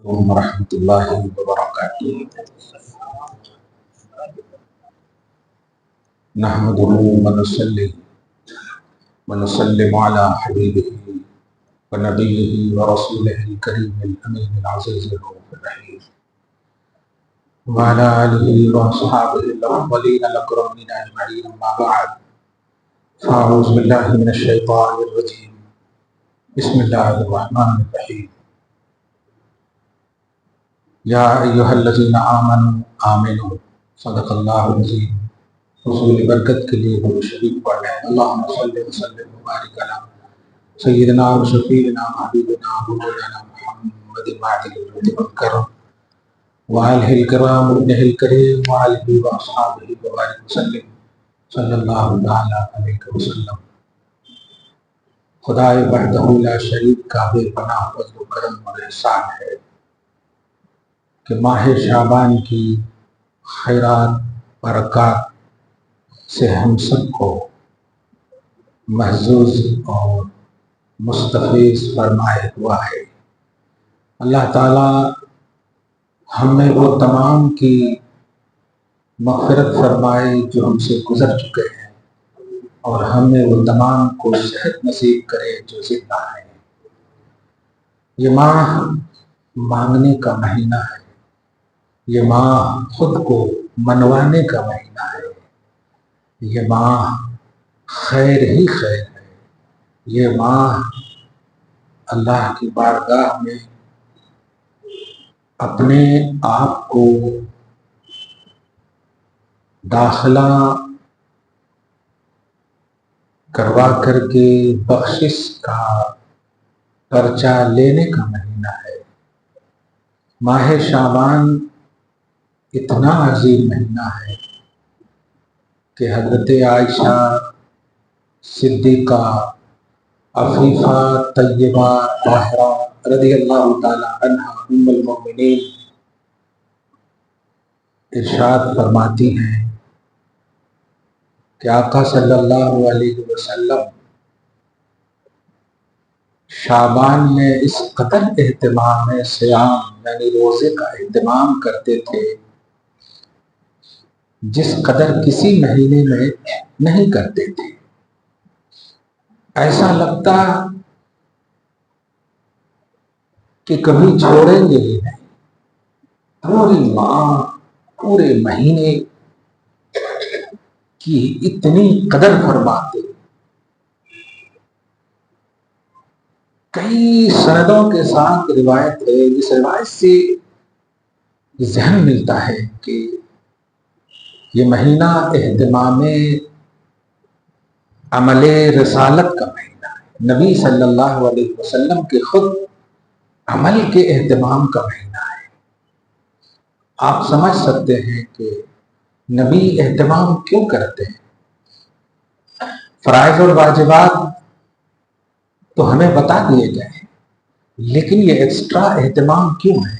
ورحمۃ اللہ وبرکاتہ۔ نحمده ونصلي ونسلم على حبيبه ونبيه ورسوله الكريم الأمين العزيز الرؤوف الرحيم وعلى آله وأصحابه الأولين الأكرمين أجمعين، أما بعد، فأعوذ بالله من الشيطان الرجيم، بسم الله الرحمن الرحيم۔ یا ایہا الذین آمنوا صدق اللہ العظیم۔ حصول برکت کے لیے درود شریف پڑھ رہے ہیں۔ اللہم صلی وسلم وبارک علی سیدنا و شفیعنا حبیبنا مولانا محمد معدل الجود والکرم وآلہ الکرام ابنہ الکریم وآلہ واصحابہ وبارک وسلم صلی اللہ تعالی علیہ وسلم۔ خدائے وحدہ لا شریک کا بے پناہ فضل و کرم اور احسان ہے کہ ماہ شعبان کی خیرات برکات سے ہم سب کو محظوظ اور مستفیض فرمائے ہوا ہے۔ اللہ تعالیٰ ہم میں وہ تمام کی مغفرت فرمائے جو ہم سے گزر چکے ہیں، اور ہم میں وہ تمام کو صحت نصیب کرے جو زندہ ہیں۔ یہ ماہ مانگنے کا مہینہ ہے، یہ ماہ خود کو منوانے کا مہینہ ہے، یہ ماہ خیر ہی خیر ہے، یہ ماہ اللہ کی بارگاہ میں اپنے آپ کو داخلہ کروا کر کے بخشش کا پرچہ لینے کا مہینہ ہے۔ ماہ شعبان اتنا عظیم مہینہ ہے کہ حضرت عائشہ صدیقہ عفیفہ طیبہ طاہرہ رضی اللہ تعالی عنہا ام المؤمنین ارشاد فرماتی ہیں کہ آقا صلی اللہ علیہ وسلم شعبان میں اس قدر اہتمام صیام یعنی روزے کا اہتمام کرتے تھے جس قدر کسی مہینے میں نہیں کرتے تھے۔ ایسا لگتا کہ کبھی چھوڑیں گے ہی نہیں، پوری ماہ پورے مہینے کی اتنی قدر فرماتے۔ کئی سندوں کے ساتھ روایت ہے، جس روایت سے ذہن ملتا ہے کہ یہ مہینہ اہتمام عمل رسالت کا مہینہ ہے، نبی صلی اللہ علیہ وسلم کے خود عمل کے اہتمام کا مہینہ ہے۔ آپ سمجھ سکتے ہیں کہ نبی اہتمام کیوں کرتے ہیں۔ فرائض اور واجبات تو ہمیں بتا دیے گئے ہیں، لیکن یہ ایکسٹرا اہتمام کیوں ہے؟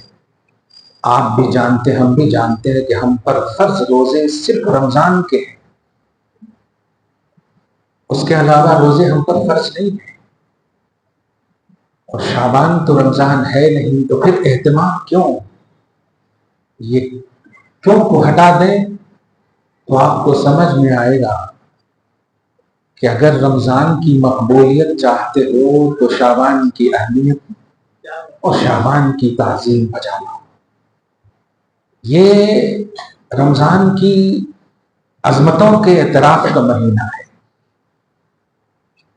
آپ بھی جانتے، ہم بھی جانتے ہیں کہ ہم پر فرض روزے صرف رمضان کے ہیں، اس کے علاوہ روزے ہم پر فرض نہیں ہیں، اور شعبان تو رمضان ہے نہیں، تو پھر اہتمام کیوں؟ یہ کیوں کو ہٹا دیں تو آپ کو سمجھ میں آئے گا کہ اگر رمضان کی مقبولیت چاہتے ہو تو شعبان کی اہمیت اور شعبان کی تعظیم بجا لاؤ۔ یہ رمضان کی عظمتوں کے اعتراف کا مہینہ ہے۔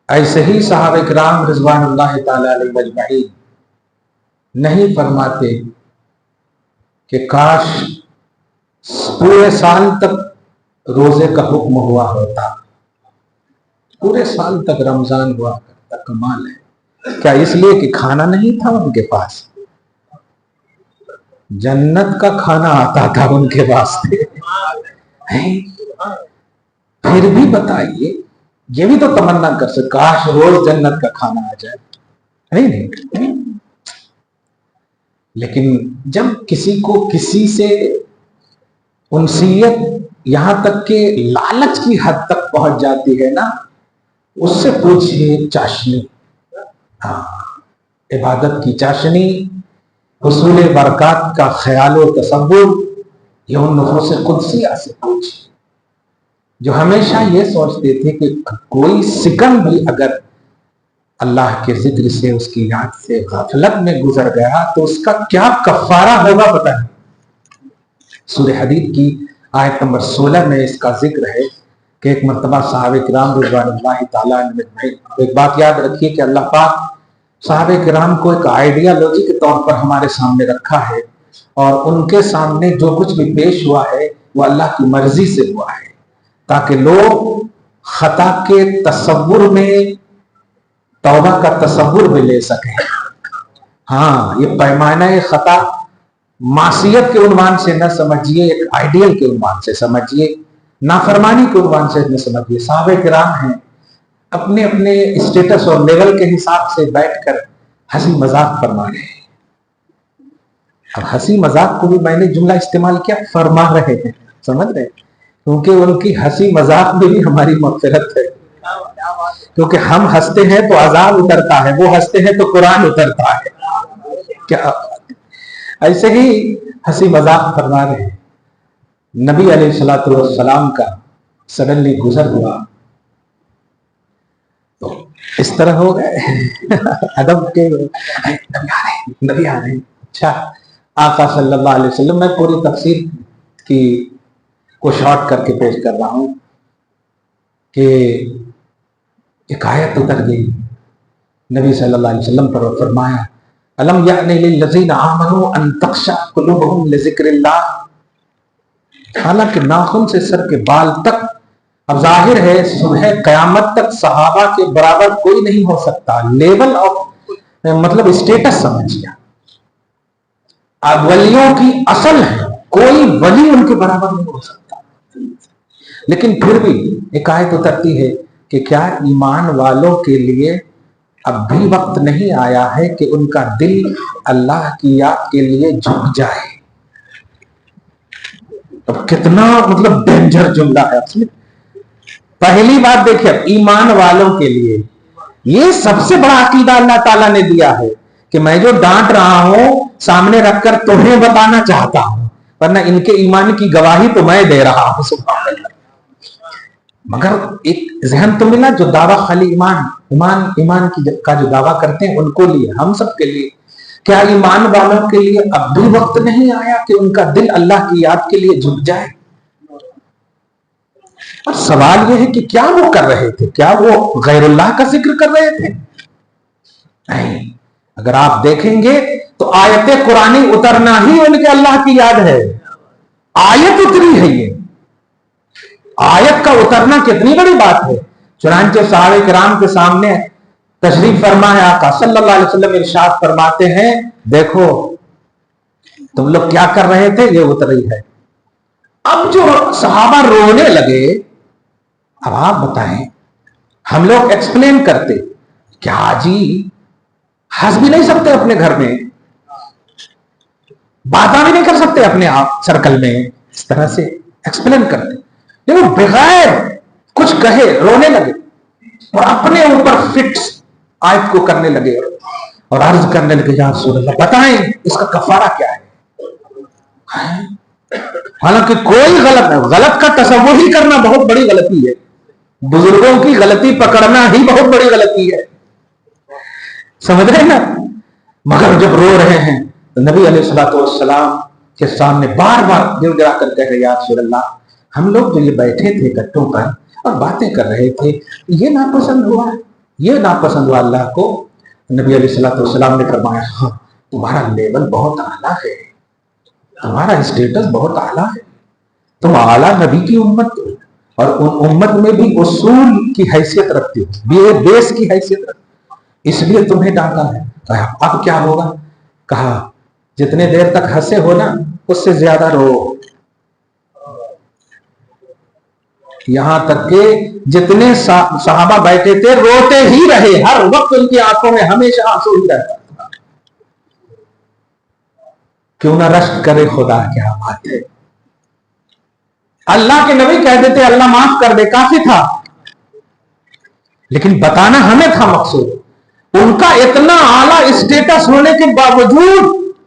ایسے ہی صحابہ کرام رضوان اللہ تعالی علیہ اجمعین نہیں فرماتے کہ کاش پورے سال تک روزے کا حکم ہوا ہوتا، پورے سال تک رمضان ہوا کرتا۔ کمال ہے، کیا اس لیے کہ کھانا نہیں تھا ان کے پاس؟ جنت کا کھانا آتا تھا ان کے واسطے۔ پھر بھی بتائیے، یہ بھی تو تمنا کر سکتے کاش روز جنت کا کھانا آ جائے، نہیں۔ لیکن جب کسی کو کسی سے انسیت یہاں تک کہ لالچ کی حد تک پہنچ جاتی ہے نا، اس سے پوچھئے چاشنی، عبادت کی چاشنی حصول برکات کا خیال و تصور یہ ان نفوس قدسیہ سے پوچھے جو ہمیشہ یہ سوچتے تھے کہ کوئی سکند بھی اگر اللہ کے ذکر سے، اس کی یاد سے غفلت میں گزر گیا تو اس کا کیا کفارہ ہوگا پتہ نہیں۔ سورہ حدید کی آیت نمبر 16 میں اس کا ذکر ہے کہ ایک مرتبہ صحابہ کرام رضوان اللہ تعالیٰ عنہ، ایک بات یاد رکھیے کہ اللہ پاک صحابہ کرام کو ایک آئیڈیالوجی کے طور پر ہمارے سامنے رکھا ہے، اور ان کے سامنے جو کچھ بھی پیش ہوا ہے وہ اللہ کی مرضی سے ہوا ہے، تاکہ لوگ خطا کے تصور میں توبہ کا تصور بھی لے سکیں۔ ہاں، یہ پیمانہ خطا معصیت کے عنوان سے نہ سمجھیے، ایک آئیڈیل کے عنوان سے سمجھیے، نافرمانی کے عنوان سے نہ سمجھیے۔ صحابہ کرام ہیں، اپنے اپنے اسٹیٹس اور لیول کے حساب سے بیٹھ کر ہنسی مذاق فرما رہے ہیں۔ اب ہنسی مذاق کو بھی میں نے جملہ استعمال کیا، فرما رہے ہیں، سمجھ رہے ہیں، کیونکہ ان کی ہنسی مذاق میں بھی ہماری مغفرت ہے، کیونکہ ہم ہنستے ہیں تو عذاب اترتا ہے، وہ ہنستے ہیں تو قرآن اترتا ہے۔ کیا ایسے ہی ہنسی مذاق فرما رہے ہیں۔ نبی علیہ الصلوۃ والسلام کا سڈنلی گزر ہوا تو اس طرح ہو گئے ادب کے نبی آ رہے ہیں۔ اچھا، آقا صلی اللہ علیہ وسلم، میں پوری تفسیر کی کو شارٹ کر کے پیش کر رہا ہوں کہ ایک آیت اتر گئی نبی صلی اللہ علیہ وسلم پر، فرمایا الم یأن للذین آمنوا ان تخشع قلوبہم لذکر اللہ۔ حالانکہ ناخن سے سر کے بال تک، اب ظاہر ہے صبح قیامت تک صحابہ کے برابر کوئی نہیں ہو سکتا، لیول آف مطلب اسٹیٹس سمجھیا، اب ولیوں کی اصل ہے، کوئی ولی ان کے برابر نہیں ہو سکتا، لیکن پھر بھی ایک آیت اترتی ہے کہ کیا ایمان والوں کے لیے اب بھی وقت نہیں آیا ہے کہ ان کا دل اللہ کی یاد کے لیے جھک جائے۔ اب کتنا مطلب ڈینجر جملہ ہے۔ پہلی بات دیکھیں، ایمان والوں کے لیے یہ سب سے بڑا عقیدہ اللہ تعالیٰ نے دیا ہے کہ میں جو ڈانٹ رہا ہوں سامنے رکھ کر تمہیں بتانا چاہتا ہوں، ورنہ ان کے ایمان کی گواہی تو میں دے رہا ہوں، سبحان اللہ۔ مگر ایک ذہن تو ملا جو دعویٰ خالی ایمان کا جو دعویٰ کرتے ہیں ان کو لیے، ہم سب کے لیے کیا ایمان والوں کے لیے اب بھی وقت نہیں آیا کہ ان کا دل اللہ کی یاد کے لیے جھک جائے؟ اور سوال یہ ہے کہ کیا وہ کر رہے تھے؟ کیا وہ غیر اللہ کا ذکر کر رہے تھے؟ نہیں، اگر آپ دیکھیں گے تو آیت قرآنی اترنا ہی ان کے اللہ کی یاد ہے۔ آیت اتری ہے، یہ آیت کا اترنا کتنی بڑی بات ہے۔ چنانچہ صحابہ کرام کے سامنے تشریف فرما ہے آقا صلی اللہ علیہ وسلم، ارشاد فرماتے ہیں دیکھو تم لوگ کیا کر رہے تھے، یہ اتری ہے۔ اب جو صحابہ رونے لگے، اب آپ بتائیں، ہم لوگ ایکسپلین کرتے کیا جی ہنس بھی نہیں سکتے اپنے گھر میں، باتیں بھی نہیں کر سکتے اپنے آپ سرکل میں، اس طرح سے ایکسپلین کرتے، لیکن بغیر کچھ کہے رونے لگے اور اپنے اوپر فکس آیت کو کرنے لگے اور عرض کرنے لگے یا رسول اللہ بتائیں اس کا کفارہ کیا ہے۔ حالانکہ کوئی غلط کا تصور ہی کرنا بہت بڑی غلطی ہے، بزرگوں کی غلطی پکڑنا ہی بہت بڑی غلطی ہے، سمجھ رہے نا۔ مگر جب رو رہے ہیں تو نبی علیہ الصلوۃ والسلام کے سامنے بار بار گر گرا کر کہہ رہے یا رسول اللہ، ہم لوگ جو یہ بیٹھے تھے کٹوں پر اور باتیں کر رہے تھے، یہ ناپسند ہوا اللہ کو۔ نبی علیہ الصلوۃ والسلام نے فرمایا ہاں تمہارا لیول بہت اعلیٰ ہے، تمہارا اسٹیٹس بہت اعلیٰ ہے، تم اعلیٰ نبی کی امت ہو اور ان امت میں بھی اصول کی حیثیت رکھتی ہو، بیس کی حیثیت رکھتی ہو، اس لیے تمہیں ڈانٹا ہے۔ کہا اب کیا ہوگا؟ کہا جتنے دیر تک ہنسے ہو نا اس سے زیادہ رو، یہاں تک کہ جتنے صحابہ بیٹھے تھے روتے ہی رہے، ہر وقت ان کی آنکھوں میں ہمیشہ آنسو ہی رہتا تھا۔ کیوں نہ رشک کرے خدا، کیا بات ہے۔ اللہ کے نبی کہہ دیتے اللہ معاف کر دے، کافی تھا، لیکن بتانا ہمیں تھا مقصود۔ ان کا اتنا اعلیٰ اسٹیٹس ہونے کے باوجود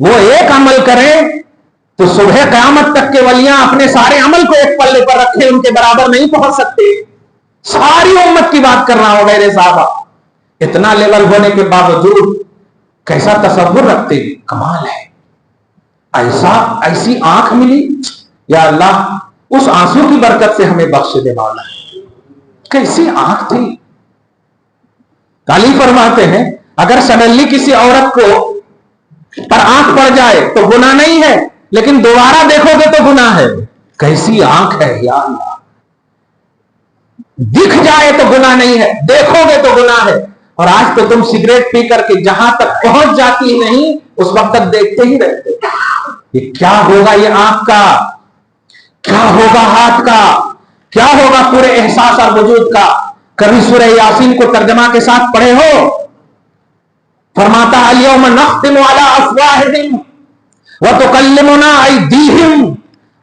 وہ ایک عمل کریں تو صبح قیامت تک کے ولیاں اپنے سارے عمل کو ایک پلے پر رکھے ان کے برابر نہیں پہنچ سکتے. ساری امت کی بات کر رہا ہوں میرے صحابہ, اتنا لیول ہونے کے باوجود کیسا تصور رکھتے ہیں, کمال ہے. ایسی آنکھ ملی, یا اللہ اس آنسو کی برکت سے ہمیں بخش دے مولا. کیسی آنکھ تھی. تعلیم فرماتے ہیں اگر سڈنلی کسی عورت کو پر آنکھ پڑ جائے تو گناہ نہیں ہے, لیکن دوبارہ دیکھو گے تو گناہ ہے. کیسی آنکھ ہے یا اللہ. دکھ جائے تو گناہ نہیں ہے, دیکھو گے تو گناہ ہے. اور آج تو تم سگریٹ پی کر کے جہاں تک پہنچ جاتی نہیں اس وقت تک دیکھتے ہی رہتے. یہ کیا ہوگا یہ آنکھ کا, کیا ہوگا ہاتھ کا, کیا ہوگا پورے احساس اور وجود کا. کبھی سورہ یاسین کو ترجمہ کے ساتھ پڑھے ہو؟ فرماتا الیوم نختم علی افواہہم وتکلمنا ایدیہم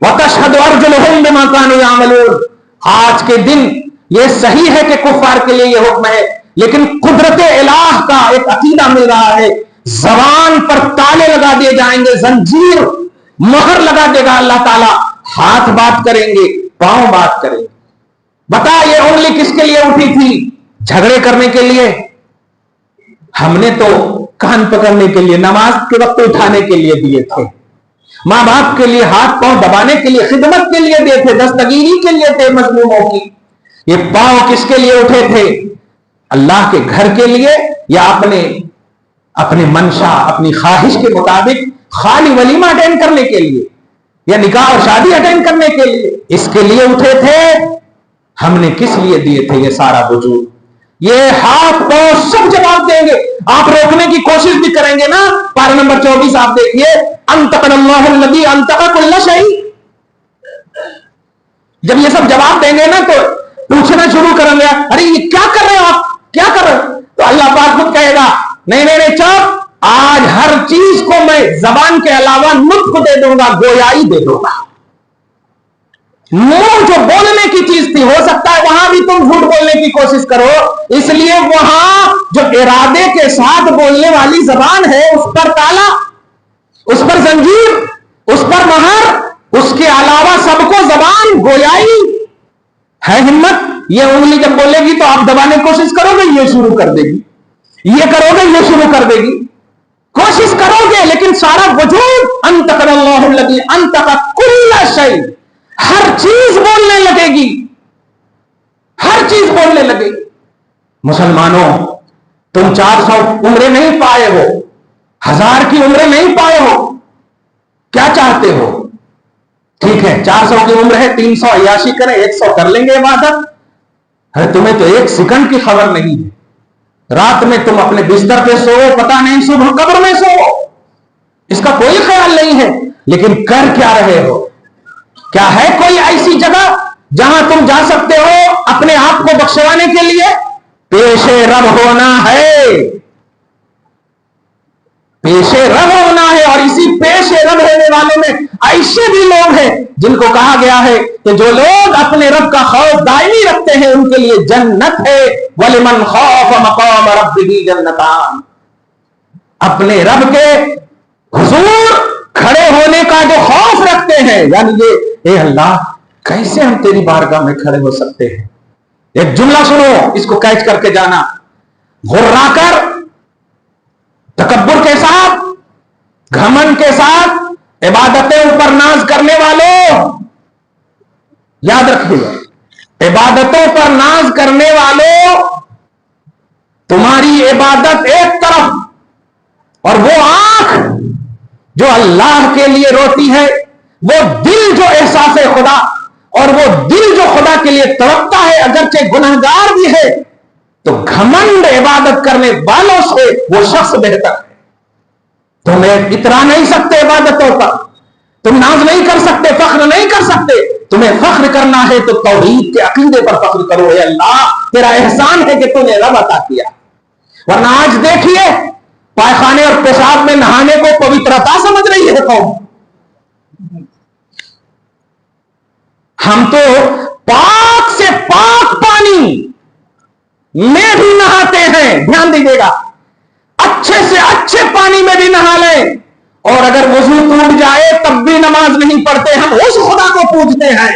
وتشہد ارجلہم بما کانوا یعملون. آج کے دن یہ صحیح ہے کہ کفار کے لیے یہ حکم ہے, لیکن قدرت الہ کا ایک عقیدہ مل رہا ہے. زبان پر تالے لگا دیے جائیں گے, زنجیر مہر لگا دے گا اللہ تعالیٰ. ہاتھ بات کریں گے, پاؤں بات کریں گے. بتا یہ انگلی کس کے لیے اٹھی تھی؟ جھگڑے کرنے کے لیے. ہم نے تو کان پکڑنے کے لیے, نماز کے وقت اٹھانے کے لیے دیے تھے, ماں باپ کے لیے ہاتھ پاؤں دبانے کے لیے, خدمت کے لیے دیے تھے, دستگیری کے لیے تھے مظلوموں کی. یہ پاؤں کس کے لیے اٹھے تھے؟ اللہ کے گھر کے لیے, یا اپنے منشا اپنی خواہش کے مطابق خالی ولیمہ اٹینڈ کرنے کے لیے, یا نکاح اور شادی اٹینڈ کرنے کے لیے؟ اس کے لیے اٹھے تھے. ہم نے کس لیے دیے تھے یہ سارا وجود؟ یہ ہاتھ پاؤں سب جواب دیں گے. آپ روکنے کی کوشش بھی کریں گے نا. پارہ نمبر 24 آپ دیکھیے, انطقنا اللہ الذی انطق کل شیء. جب یہ سب جواب دیں گے نا تو پوچھنا شروع کریں گے, ارے یہ کیا کر رہے ہو آپ, کیا کر رہے ہو؟ تو اللہ پاک خود کہے گا نہیں چپ, آج ہر چیز کو میں زبان کے علاوہ نطق دے دوں گا, گویائی دے دوں گا. منہ جو بولنے کی چیز تھی, ہو سکتا ہے وہاں بھی تم جھوٹ بولنے کی کوشش کرو, اس لیے وہاں جو ارادے کے ساتھ بولنے والی زبان ہے اس پر تالا, اس پر زنجیر, اس پر مہر, اس کے علاوہ سب کو زبان گویائی ہے. ہمت یہ انگلی جب بولے گی تو آپ دبانے کی کوشش کرو گے, یہ شروع کر دے گی, یہ کرو گے یہ شروع کر دے گی. کوشش کرو گے لیکن سارا وجود انطقنا اللہ الذی انطق کل شیء, ہر چیز بولنے لگے گی, ہر چیز بولنے لگے گی. مسلمانوں, تم 400 عمریں نہیں پائے ہو, 1000 کی عمریں نہیں پائے ہو, کیا چاہتے ہو؟ ٹھیک ہے 400 کی عمر ہے, 300 عیاشی کریں, 100 کر لیں گے عبادت. ارے تمہیں تو 1 سیکنڈ کی خبر نہیں ہے. رات میں تم اپنے بستر پہ سو, پتا نہیں صبح قبر میں سو, اس کا کوئی خیال نہیں ہے. لیکن کر کیا رہے ہو؟ کیا ہے کوئی ایسی جگہ جہاں تم جا سکتے ہو اپنے آپ کو بخشوانے کے لیے؟ پیش رب ہونا ہے, پیش رب ہونا ہے. اور اسی پیش رب ہونے والوں میں ایسے بھی لوگ ہیں جن کو کہا گیا ہے کہ جو لوگ اپنے رب کا خوف دائمی رکھتے ہیں ان کے لیے جنت ہے. وَلِمَنْ خَافَ مَقَامَ رَبِّهِ جَنَّتَانِ. اپنے رب کے حضور کھڑے ہونے کا جو خوف رکھتے ہیں, یعنی یہ اے اللہ کیسے ہم تیری بارگاہ میں کھڑے ہو سکتے ہیں. ایک جملہ سنو, اس کو کیچ کر کے جانا. غرا کر, تکبر کے ساتھ, گھمنڈ کے ساتھ عبادتیں اوپر ناز کرنے والوں, یاد رکھیے, عبادتوں پر ناز کرنے والوں, تمہاری عبادت ایک طرف, اور وہ آنکھ جو اللہ کے لیے روتی ہے, وہ دل جو احساس خدا, اور وہ دل جو خدا کے لیے تڑپتا ہے اگرچہ گنہگار بھی ہے, تو گھمنڈ عبادت کرنے والوں سے وہ شخص بہتر ہے. تم اترا نہیں سکتے عبادتوں پر, تم ناز نہیں کر سکتے, فخر نہیں کر سکتے. تمہیں فخر کرنا ہے تو توحید کے عقیدے پر فخر کرو. اے اللہ تیرا احسان ہے کہ تو نے رب عطا کیا. ورنہ آج دیکھیے پائخانے اور پیشاب میں نہانے کو پوترتا سمجھ رہی ہے قوم. ہم تو پاک سے پاک پانی میں بھی نہاتے ہیں, دھیان دیجیے گا, اچھے سے اچھے پانی میں بھی نہا لیں اور اگر وضو ٹوٹ جائے تب بھی نماز نہیں پڑھتے. ہم اس خدا کو پوجتے ہیں.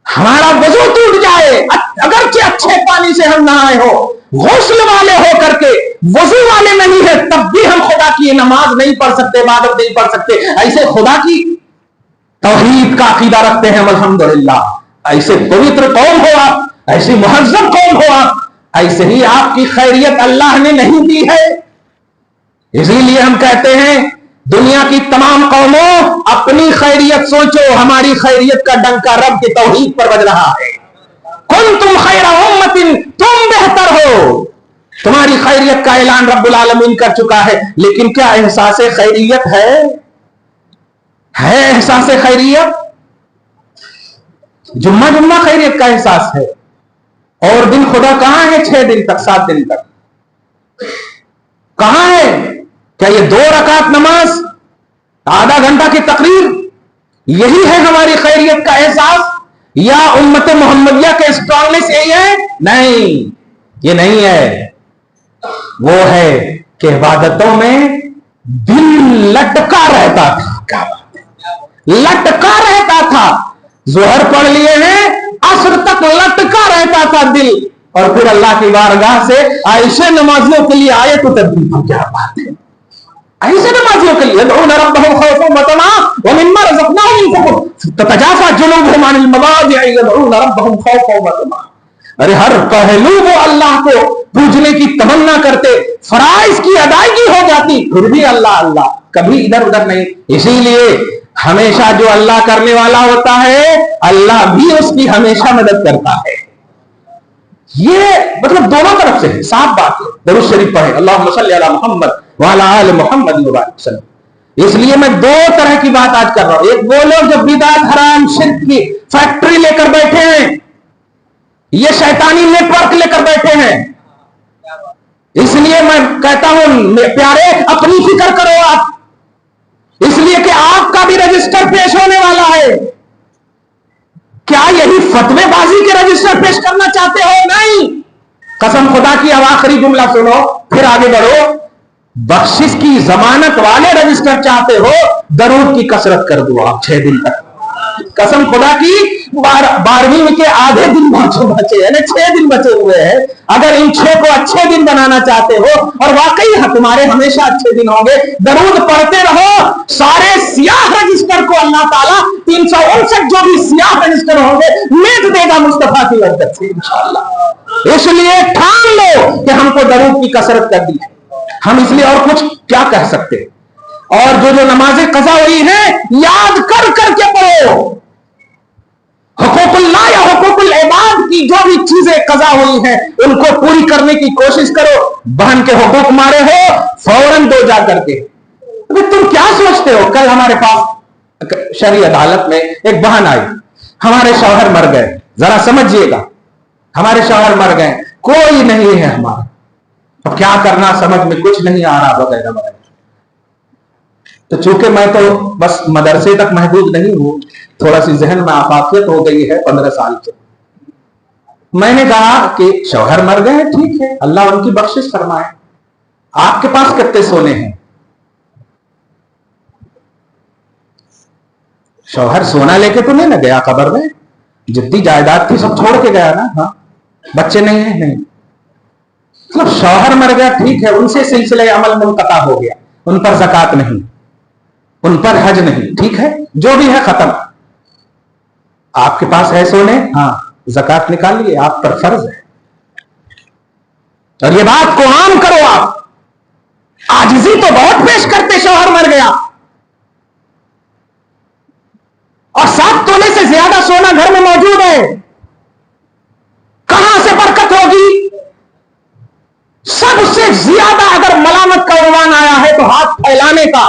ہمارا وضو ٹوٹ جائے اگرچہ اچھے پانی سے ہم نہائے ہو, غسل والے ہو کر کے وضو والے نہیں ہے, تب بھی ہم خدا کی نماز نہیں پڑھ سکتے, عبادت نہیں پڑھ سکتے. ایسے خدا کی توحید کا عقیدہ رکھتے ہیں الحمدللہ. ایسے پوتر قوم ہو آپ, ایسی مہذب قوم ہو آپ, ایسے ہی آپ کی خیریت اللہ نے نہیں دی ہے. اسی لیے ہم کہتے ہیں دنیا کی تمام قوموں اپنی خیریت سوچو, ہماری خیریت کا ڈنکا رب کی توحید پر بج رہا ہے. کنتم خیر امت, تم بہتر ہو, تمہاری خیریت کا اعلان رب العالمین کر چکا ہے. لیکن کیا احساس خیریت ہے احساس خیریت؟ جمعہ جمعہ خیریت کا احساس ہے, اور دن خدا کہاں ہے 6 دن تک 7 دن تک کہاں ہے؟ کیا یہ 2 رکعت نماز آدھا گھنٹہ کی تقریر یہی ہے ہماری خیریت کا احساس؟ یا امت محمدیہ کے اسٹرانگنس یہی ہے؟ نہیں, یہ نہیں ہے. وہ ہے کہ عبادتوں میں دل لٹکا رہتا تھا. کیا لٹکا رہتا تھا؟ ظہر پڑھ لیے ہیں, عصر تک لٹکا رہتا تھا دل, اور پھر اللہ کی بارگاہ سے ایسے نمازیوں کے لیے آئے تو تبدیل. کیا بات ہے, ایسے نمازیوں کے لیے يدعون ربهم خوفا وطمعا ومما رزقناهم ينفقون تتجافى جنوبهم عن المضاجع يدعون ربهم خوفا وطمعا. ارے ہر پہلو وہ اللہ کو پوجنے کی تمنا کرتے, فرائض کی ادائیگی ہو جاتی, پھر بھی اللہ اللہ, کبھی ادھر ادھر نہیں. اسی لیے ہمیشہ جو اللہ کرنے والا ہوتا ہے اللہ بھی اس کی ہمیشہ مدد کرتا ہے. یہ مطلب دونوں طرف سے ہے, صاف بات ہے. درود شریف پڑھیں, اللہم صلی علی محمد وعلی آل محمد وبارک وسلم. اس لیے میں 2 طرح کی بات آج کر رہا ہوں. ایک وہ لوگ جو بدعت حرام شرک کی فیکٹری لے کر بیٹھے ہیں, یہ شیطانی نیٹ ورک لے کر بیٹھے ہیں. اس لیے میں کہتا ہوں پیارے اپنی فکر کرو آپ, اس لیے کہ آپ کا بھی رجسٹر پیش ہونے والا ہے. کیا یہی فتوے بازی کے رجسٹر پیش کرنا چاہتے ہو؟ نہیں, قسم خدا کی. اب آخری جملہ سنو پھر آگے بڑھو. بخشش کی ضمانت والے رجسٹر چاہتے ہو, درود کی کثرت کر دو آپ 6 دن تک. قسم خدا کی 12ویں کے آدھے دن بچے ہیں, 6 دن بچے ہوئے ہیں. اگر ان 6 کو اچھے دن بنانا چاہتے ہو, اور واقعی تمہارے ہمیشہ اچھے دن ہوں گے, درود پڑھتے رہو. سارے سیاہ رجسٹر کو اللہ تعالیٰ 359 جو بھی سیاہ رجسٹر ہوں گے میٹ دے گا مصطفیٰ کی برکت سے انشاءاللہ. اس لیے ٹھان لو کہ ہم کو درود کی کثرت کر دی ہے. ہم اس لیے اور کچھ کیا کہہ سکتے. اور جو نمازیں قضا ہوئی ہیں یاد کر کر کے پڑھو. حقوق اللہ یا حقوق العباد کی جو بھی چیزیں قضا ہوئی ہیں ان کو پوری کرنے کی کوشش کرو. بہن کے حقوق مارے ہو فوراً دو جا کر کے. تم کیا سوچتے ہو؟ کل ہمارے پاس شرعی عدالت میں ایک بہن آئی, ہمارے شوہر مر گئے. ذرا سمجھیے گا, ہمارے شوہر مر گئے, کوئی نہیں ہے ہمارا, اب کیا کرنا سمجھ میں کچھ نہیں آ رہا وغیرہ وغیرہ. تو چونکہ میں تو بس مدرسے تک محدود نہیں ہوں, تھوڑا سی ذہن میں آفاقیت ہو گئی ہے 15 سال سے. میں نے کہا کہ شوہر مر گئے, ٹھیک ہے, اللہ ان کی بخشش فرمائے. آپ کے پاس کتنے سونے ہیں؟ شوہر سونا لے کے تو نہیں نہ گیا قبر میں, جتنی جائیداد تھی سب چھوڑ کے گیا نا. ہاں, بچے نہیں ہیں, نہیں. مطلب شوہر مر گیا, ٹھیک ہے, ان سے سلسلہ عمل منقطع ہو گیا, ان پر زکات نہیں, ان پر حج نہیں, ٹھیک ہے, جو بھی ہے ختم. آپ کے پاس ہے سونے, ہاں, زکات نکال لیے, آپ پر فرض ہے. اور یہ بات کو عام کرو. آپ عاجزی تو بہت پیش کرتے, شوہر مر گیا اور 7 تولے سے زیادہ سونا گھر میں موجود ہے, کہاں سے برکت ہوگی؟ سب سے زیادہ اگر ملامت کا عنوان آیا ہے تو ہاتھ پھیلانے کا.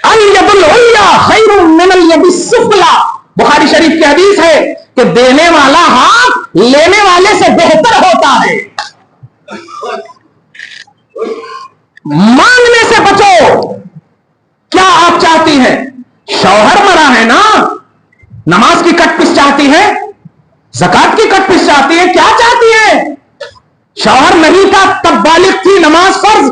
الید العلیٰ خیر من الید السفلی, بخاری شریف کی حدیث ہے کہ دینے والا ہاتھ لینے والے سے بہتر ہوتا ہے. مانگنے سے بچو. کیا آپ چاہتی ہیں؟ شوہر مرا ہے نا, نماز کی کٹ پس چاہتی ہے, زکات کی کٹ پس چاہتی ہے, کیا چاہتی ہے؟ شوہر نہیں تھا تب بالغ تھی, نماز فرض.